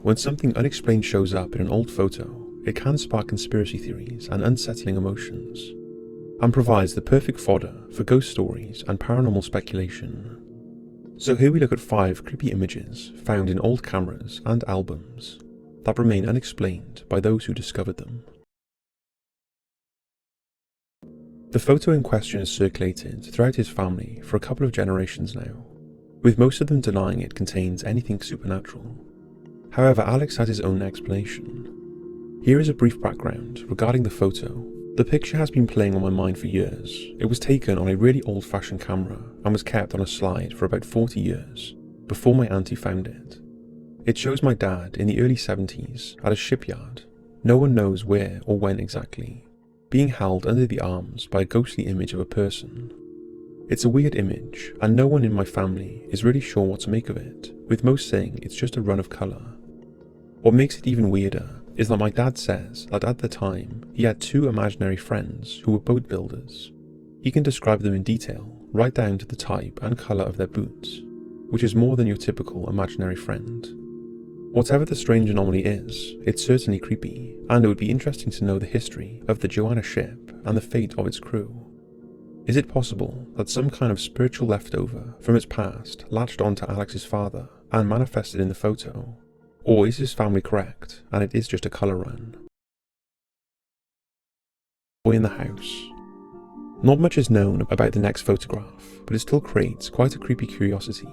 when something unexplained shows up in an old photo, it can spark conspiracy theories and unsettling emotions, and provides the perfect fodder for ghost stories and paranormal speculation. So here we look at 5 creepy images found in old cameras and albums that remain unexplained by those who discovered them. The photo in question has circulated throughout his family for a couple of generations now, with most of them denying it contains anything supernatural. However, Alex had his own explanation. Here is a brief background regarding the photo. The picture has been playing on my mind for years. It was taken on a really old-fashioned camera and was kept on a slide for about 40 years, before my auntie found it. It shows my dad in the early 70s at a shipyard, no one knows where or when exactly, being held under the arms by a ghostly image of a person. It's a weird image, and no one in my family is really sure what to make of it, with most saying it's just a run of colour. What makes it even weirder is that my dad says that at the time he had 2 imaginary friends who were boat builders. He can describe them in detail, right down to the type and colour of their boots, which is more than your typical imaginary friend. Whatever the strange anomaly is, it's certainly creepy, and it would be interesting to know the history of the Joanna ship and the fate of its crew. Is it possible that some kind of spiritual leftover from its past latched onto Alex's father and manifested in the photo? Or is his family correct and it is just a colour run? Boy in the house. Not much is known about the next photograph, but it still creates quite a creepy curiosity.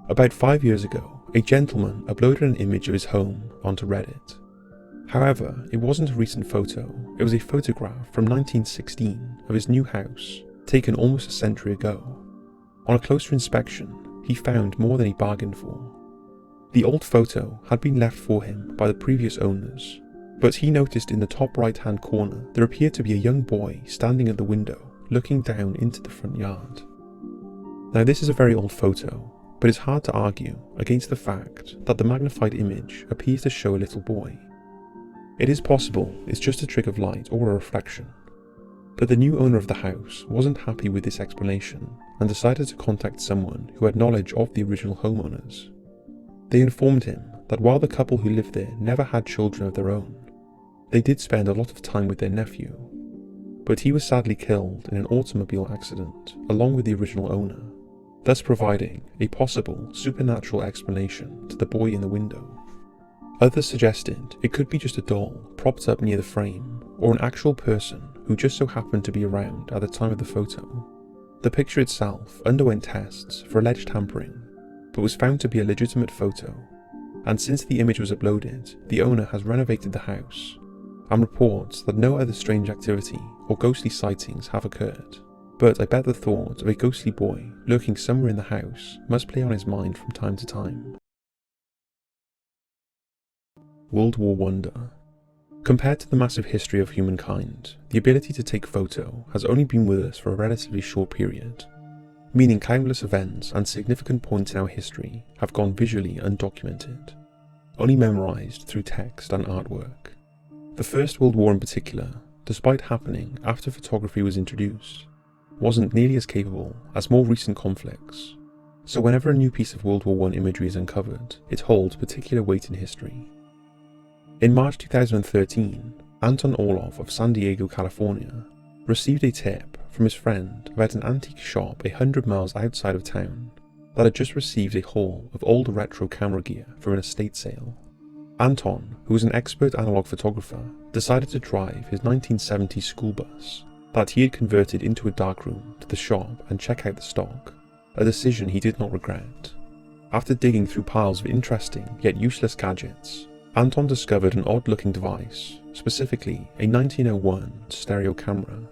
About 5 years ago, a gentleman uploaded an image of his home onto Reddit. However, it wasn't a recent photo, it was a photograph from 1916 of his new house, taken almost a century ago. On a closer inspection, he found more than he bargained for. The old photo had been left for him by the previous owners, but he noticed in the top right-hand corner there appeared to be a young boy standing at the window, looking down into the front yard. Now this is a very old photo, but it's hard to argue against the fact that the magnified image appears to show a little boy. It is possible it's just a trick of light or a reflection, but the new owner of the house wasn't happy with this explanation and decided to contact someone who had knowledge of the original homeowners. They informed him that while the couple who lived there never had children of their own, they did spend a lot of time with their nephew, but he was sadly killed in an automobile accident along with the original owner, thus providing a possible supernatural explanation to the boy in the window. Others suggested it could be just a doll propped up near the frame, or an actual person who just so happened to be around at the time of the photo. The picture itself underwent tests for alleged tampering, but was found to be a legitimate photo, and since the image was uploaded, the owner has renovated the house, and reports that no other strange activity or ghostly sightings have occurred. But I bet the thought of a ghostly boy lurking somewhere in the house must play on his mind from time to time. World War Wonder. Compared to the massive history of humankind, the ability to take photo has only been with us for a relatively short period, meaning countless events and significant points in our history have gone visually undocumented, only memorized through text and artwork. The First World War in particular, despite happening after photography was introduced, wasn't nearly as capable as more recent conflicts, so whenever a new piece of World War I imagery is uncovered, it holds particular weight in history. In March 2013, Anton Orlov of San Diego, California, received a tip from his friend about an antique shop 100 miles outside of town that had just received a haul of old retro camera gear for an estate sale. Anton, who was an expert analog photographer, decided to drive his 1970s school bus that he had converted into a darkroom to the shop and check out the stock, a decision he did not regret. After digging through piles of interesting yet useless gadgets, Anton discovered an odd-looking device, specifically a 1901 stereo camera.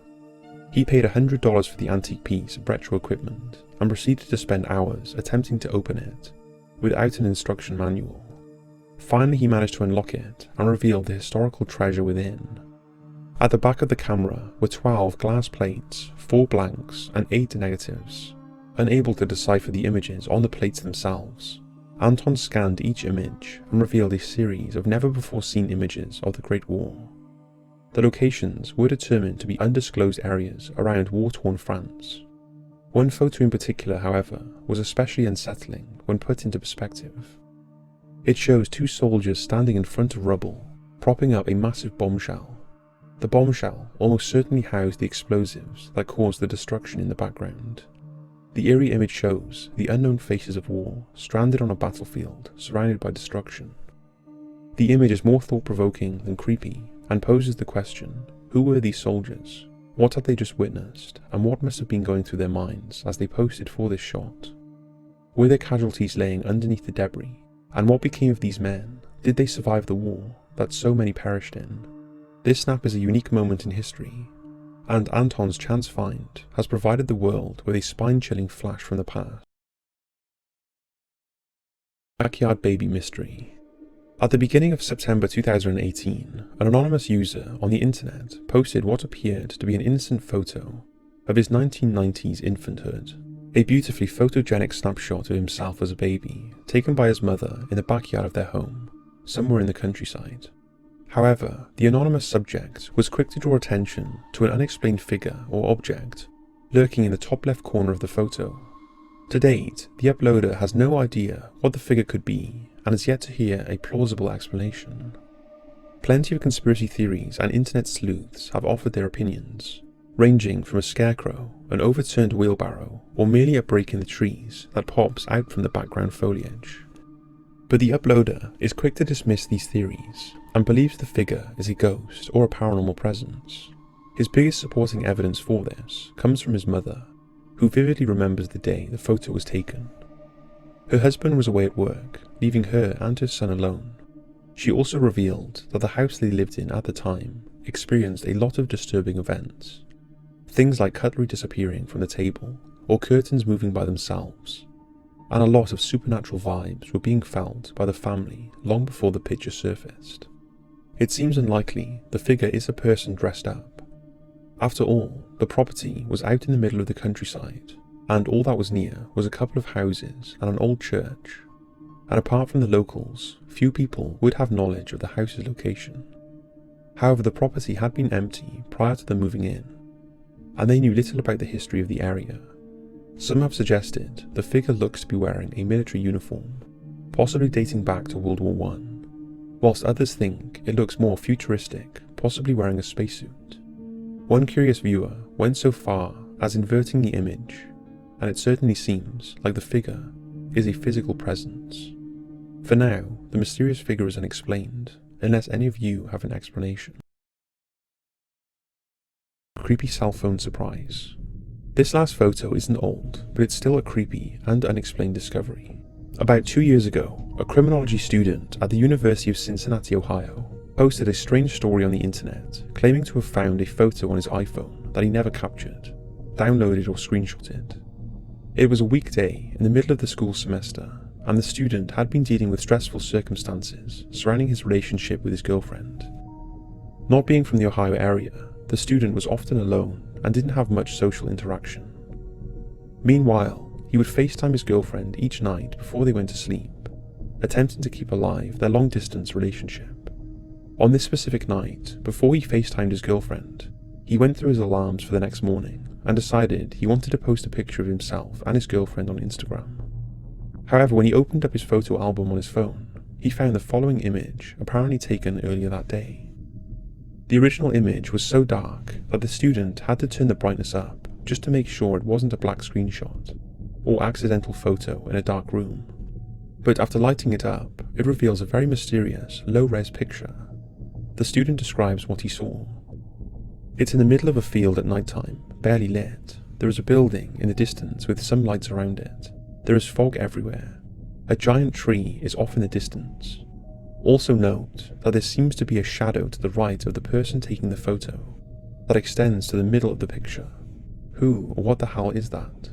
He paid $100 for the antique piece of retro equipment and proceeded to spend hours attempting to open it, without an instruction manual. Finally he managed to unlock it and revealed the historical treasure within. At the back of the camera were 12 glass plates, 4 blanks and 8 negatives. Unable to decipher the images on the plates themselves, Anton scanned each image and revealed a series of never-before-seen images of the Great War. The locations were determined to be undisclosed areas around war-torn France. One photo in particular, however, was especially unsettling when put into perspective. It shows two soldiers standing in front of rubble, propping up a massive bombshell. The bombshell almost certainly housed the explosives that caused the destruction in the background. The eerie image shows the unknown faces of war stranded on a battlefield surrounded by destruction. The image is more thought-provoking than creepy and poses the question, who were these soldiers? What had they just witnessed, and what must have been going through their minds as they posted for this shot? Were there casualties laying underneath the debris? And what became of these men? Did they survive the war that so many perished in? This snap is a unique moment in history, and Anton's chance find has provided the world with a spine-chilling flash from the past. Backyard Baby Mystery. At the beginning of September 2018, an anonymous user on the internet posted what appeared to be an innocent photo of his 1990s infanthood, a beautifully photogenic snapshot of himself as a baby, taken by his mother in the backyard of their home, somewhere in the countryside. However, the anonymous subject was quick to draw attention to an unexplained figure or object lurking in the top left corner of the photo. To date, the uploader has no idea what the figure could be and has yet to hear a plausible explanation. Plenty of conspiracy theories and internet sleuths have offered their opinions, ranging from a scarecrow, an overturned wheelbarrow, or merely a break in the trees that pops out from the background foliage. But the uploader is quick to dismiss these theories and believes the figure is a ghost or a paranormal presence. His biggest supporting evidence for this comes from his mother, who vividly remembers the day the photo was taken. Her husband was away at work, leaving her and her son alone. She also revealed that the house they lived in at the time experienced a lot of disturbing events. Things like cutlery disappearing from the table, or curtains moving by themselves, and a lot of supernatural vibes were being felt by the family long before the picture surfaced. It seems unlikely the figure is a person dressed up. After all, the property was out in the middle of the countryside, and all that was near was a couple of houses and an old church, and apart from the locals, few people would have knowledge of the house's location. However, the property had been empty prior to them moving in, and they knew little about the history of the area. Some have suggested the figure looks to be wearing a military uniform, possibly dating back to World War I, whilst others think it looks more futuristic, possibly wearing a spacesuit. One curious viewer went so far as inverting the image, and it certainly seems like the figure is a physical presence. For now, the mysterious figure is unexplained, unless any of you have an explanation. Creepy cell phone surprise. This last photo isn't old, but it's still a creepy and unexplained discovery. About 2 years ago, a criminology student at the University of Cincinnati, Ohio, posted a strange story on the internet, claiming to have found a photo on his iPhone that he never captured, downloaded or screenshotted. It was a weekday in the middle of the school semester, and the student had been dealing with stressful circumstances surrounding his relationship with his girlfriend. Not being from the Ohio area, the student was often alone and didn't have much social interaction. Meanwhile, he would FaceTime his girlfriend each night before they went to sleep, attempting to keep alive their long-distance relationship. On this specific night, before he FaceTimed his girlfriend, he went through his alarms for the next morning and decided he wanted to post a picture of himself and his girlfriend on Instagram. However, when he opened up his photo album on his phone, he found the following image apparently taken earlier that day. The original image was so dark that the student had to turn the brightness up just to make sure it wasn't a black screenshot or accidental photo in a dark room. But after lighting it up, it reveals a very mysterious, low-res picture. The student describes what he saw. It's in the middle of a field at nighttime, barely lit. There is a building in the distance with some lights around it. There is fog everywhere. A giant tree is off in the distance. Also note that there seems to be a shadow to the right of the person taking the photo that extends to the middle of the picture. Who or what the hell is that?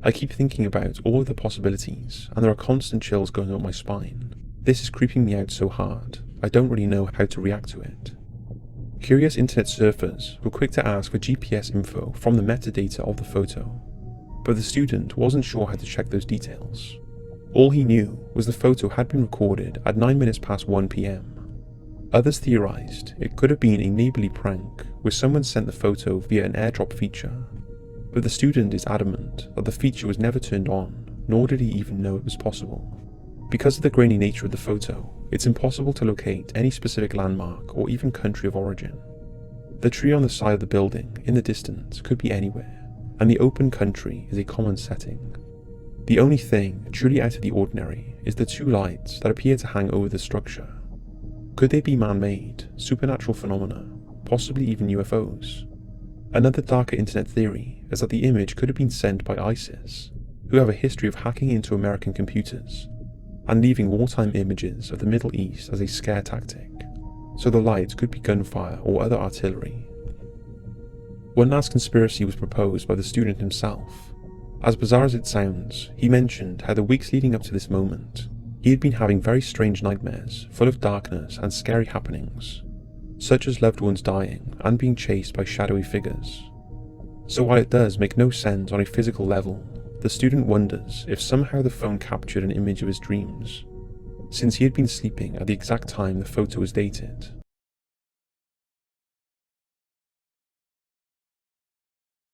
I keep thinking about all of the possibilities, and there are constant chills going up my spine. This is creeping me out so hard, I don't really know how to react to it. Curious internet surfers were quick to ask for GPS info from the metadata of the photo, but the student wasn't sure how to check those details. All he knew was the photo had been recorded at 9 minutes past 1 PM. Others theorized it could have been a neighborly prank where someone sent the photo via an airdrop feature, but the student is adamant that the feature was never turned on, nor did he even know it was possible. Because of the grainy nature of the photo, it's impossible to locate any specific landmark or even country of origin. The tree on the side of the building in the distance could be anywhere, and the open country is a common setting. The only thing truly out of the ordinary is the two lights that appear to hang over the structure. Could they be man-made, supernatural phenomena, possibly even UFOs? Another darker internet theory is that the image could have been sent by ISIS, who have a history of hacking into American computers and leaving wartime images of the Middle East as a scare tactic, so the lights could be gunfire or other artillery. One last conspiracy was proposed by the student himself. As bizarre as it sounds, he mentioned how the weeks leading up to this moment, he had been having very strange nightmares full of darkness and scary happenings, such as loved ones dying and being chased by shadowy figures. So while it does make no sense on a physical level, the student wonders if somehow the phone captured an image of his dreams, since he had been sleeping at the exact time the photo was dated.